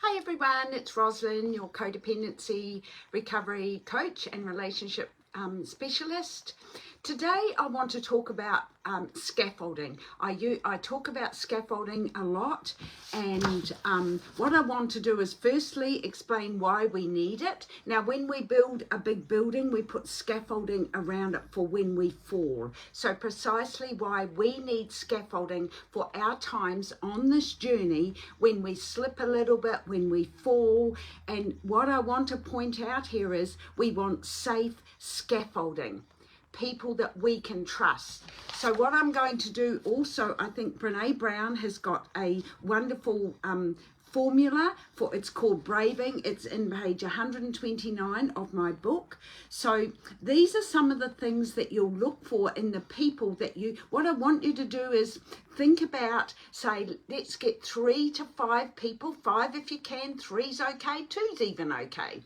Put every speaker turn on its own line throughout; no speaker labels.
Hi everyone, it's Roslyn, your codependency recovery coach and relationship specialist. Today I want to talk about scaffolding. I talk about scaffolding a lot, and what I want to do is firstly explain why we need it. Now, when we build a big building, we put scaffolding around it for when we fall. So precisely why we need scaffolding for our times on this journey when we slip a little bit, when we fall. And what I want to point out here is we want safe scaffolding, people that we can trust. So what I'm going to do also, I think Brene Brown has got a wonderful formula for, it's called Braving. It's in page 129 of my book. So these are some of the things that you'll look for in the people that what I want you to do is think about, say, let's get 3 to 5 people, 5 if you can, 3's okay, 2's even okay.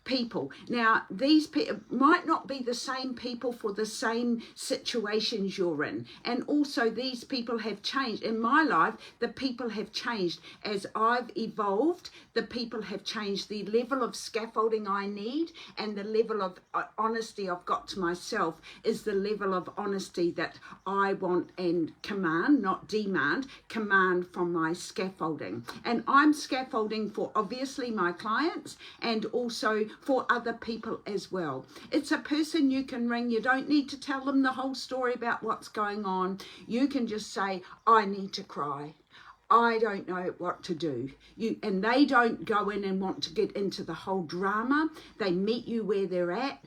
People. Now, these people might not be the same people for the same situations you're in. And also these people have changed. In my life, the people have changed. As I've evolved, the people have changed. The level of scaffolding I need and the level of honesty I've got to myself is the level of honesty that I want and command, not demand, command from my scaffolding. And I'm scaffolding for obviously my clients and also for other people as well. It's a person you can ring. You don't need to tell them the whole story about what's going on. You can just say, I need to cry. I don't know what to do. And they don't go in and want to get into the whole drama. They meet you where you're at.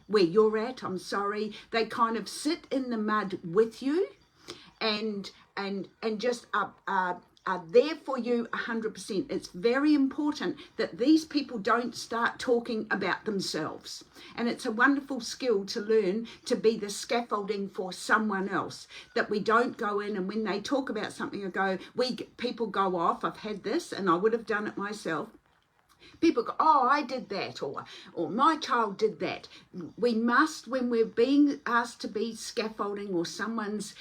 They kind of sit in the mud with you and just are there for you 100%. It's very important that these people don't start talking about themselves. And it's a wonderful skill to learn, to be the scaffolding for someone else, that we don't go in and when they talk about something people go off. I've had this and I would have done it myself. People go, oh, I did that, or my child did that. We must, when we're being asked to be scaffolding or someone's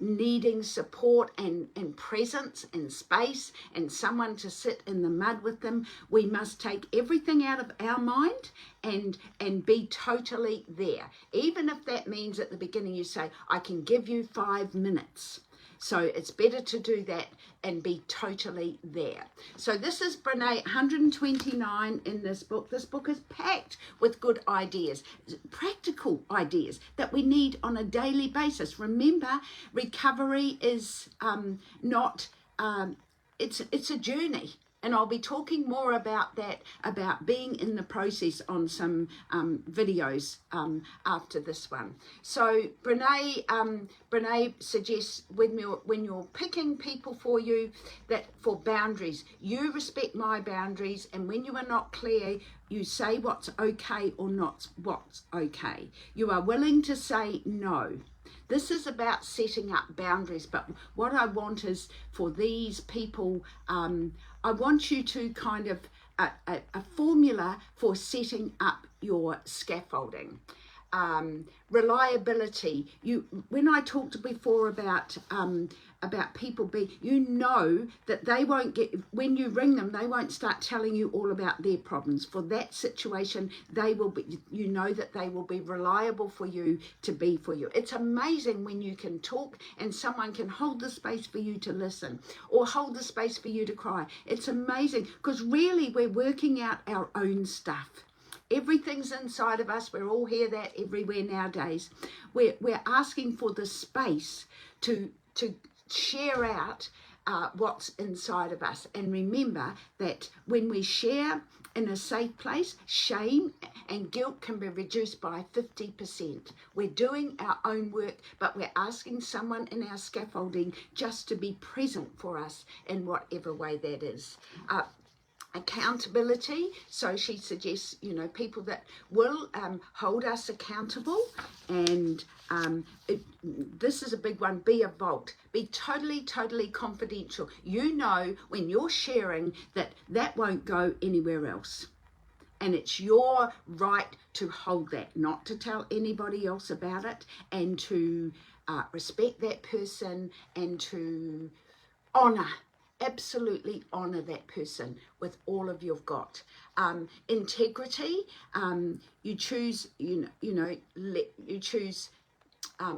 needing support and presence and space and someone to sit in the mud with them, we must take everything out of our mind and be totally there. Even if that means at the beginning you say, I can give you 5 minutes. So it's better to do that and be totally there. So this is Brene 129 in this book. This book is packed with good ideas, practical ideas that we need on a daily basis. Remember, recovery is it's a journey. And I'll be talking more about that, about being in the process on some videos after this one. So Brene suggests when you're picking people for you, that for boundaries, you respect my boundaries, and when you are not clear, you say what's okay or not what's okay. You are willing to say no. This is about setting up boundaries, but what I want is for these people, I want you to kind of a formula for setting up your scaffolding. Reliability. When I talked before about people that they won't get, when you ring them, they won't start telling you all about their problems. For that situation, they will be, that they will be reliable for you to be for you. It's amazing when you can talk and someone can hold the space for you to listen or hold the space for you to cry. It's amazing because really we're working out our own stuff. Everything's inside of us. We all hear that everywhere nowadays. We're asking for the space to share out what's inside of us. And remember that when we share in a safe place, shame and guilt can be reduced by 50%. We're doing our own work, but we're asking someone in our scaffolding just to be present for us in whatever way that is. Accountability. So she suggests, people that will hold us accountable. And this is a big one. Be a vault. Be totally, totally confidential. When you're sharing that won't go anywhere else. And it's your right to hold that, not to tell anybody else about it, and to respect that person and to honor absolutely honour that person with all of you've got. Integrity, you choose, you choose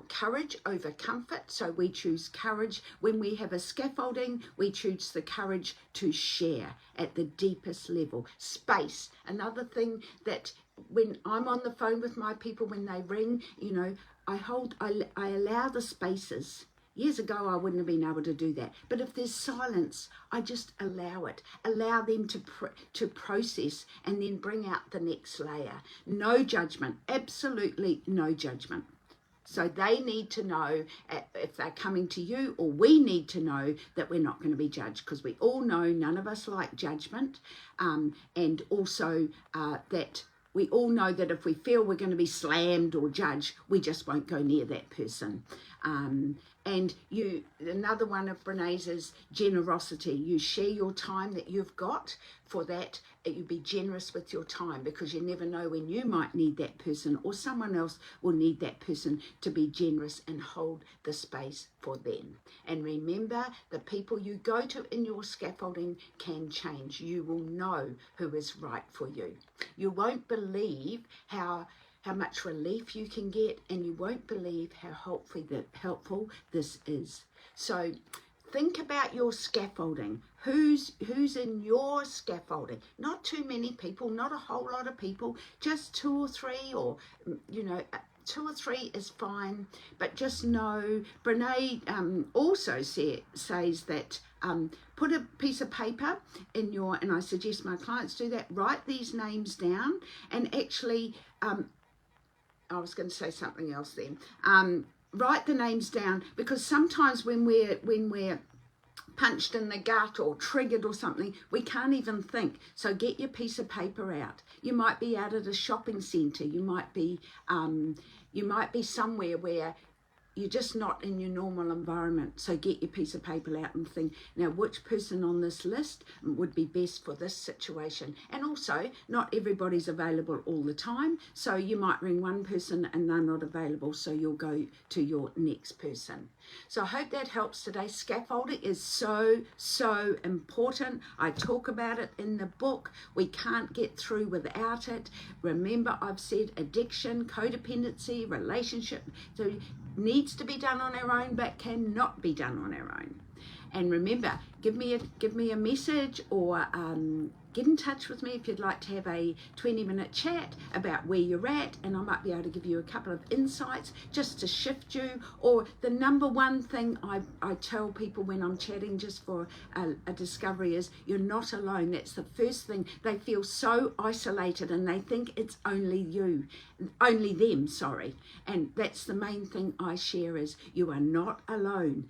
courage over comfort. So we choose courage. When we have a scaffolding, we choose the courage to share at the deepest level. Space, another thing that when I'm on the phone with my people, when they ring, I allow the spaces. Years ago, I wouldn't have been able to do that. But if there's silence, I just allow it. Allow them to process and then bring out the next layer. No judgment, absolutely no judgment. So they need to know if they're coming to you, or we need to know that we're not going to be judged, because we all know none of us like judgment, and also that we all know that if we feel we're going to be slammed or judged, we just won't go near that person. And another one of Brené's is generosity. You share your time that you've got for that. You be generous with your time, because you never know when you might need that person, or someone else will need that person, to be generous and hold the space for them. And remember, the people you go to in your scaffolding can change. You will know who is right for you. You won't believe how much relief you can get, and you won't believe how helpful this is. So think about your scaffolding. Who's in your scaffolding? Not too many people, not a whole lot of people, just 2 or 3, or 2 or 3 is fine. But just know, Brené also says that put a piece of paper in your, and I suggest my clients do that, write these names down, and actually I was going to say something else then. Write the names down, because sometimes when we're punched in the gut or triggered or something, we can't even think. So get your piece of paper out. You might be out at a shopping centre. You might be somewhere where you're just not in your normal environment. So get your piece of paper out and think, now which person on this list would be best for this situation? And also, not everybody's available all the time. So you might ring one person and they're not available, so you'll go to your next person. So I hope that helps today. Scaffolding is so important. I talk about it in the book. We can't get through without it. Remember, I've said addiction, codependency, relationship, so needs to be done on our own, but cannot be done on our own. And remember, give me a message, or get in touch with me if you'd like to have a 20-minute chat about where you're at, and I might be able to give you a couple of insights just to shift you. Or the number one thing I tell people when I'm chatting just for a discovery is, you're not alone. That's the first thing. They feel so isolated and they think it's only them, sorry. And that's the main thing I share is, you are not alone.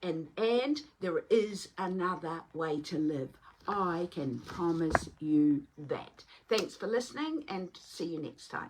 And there is another way to live. I can promise you that. Thanks for listening, and see you next time.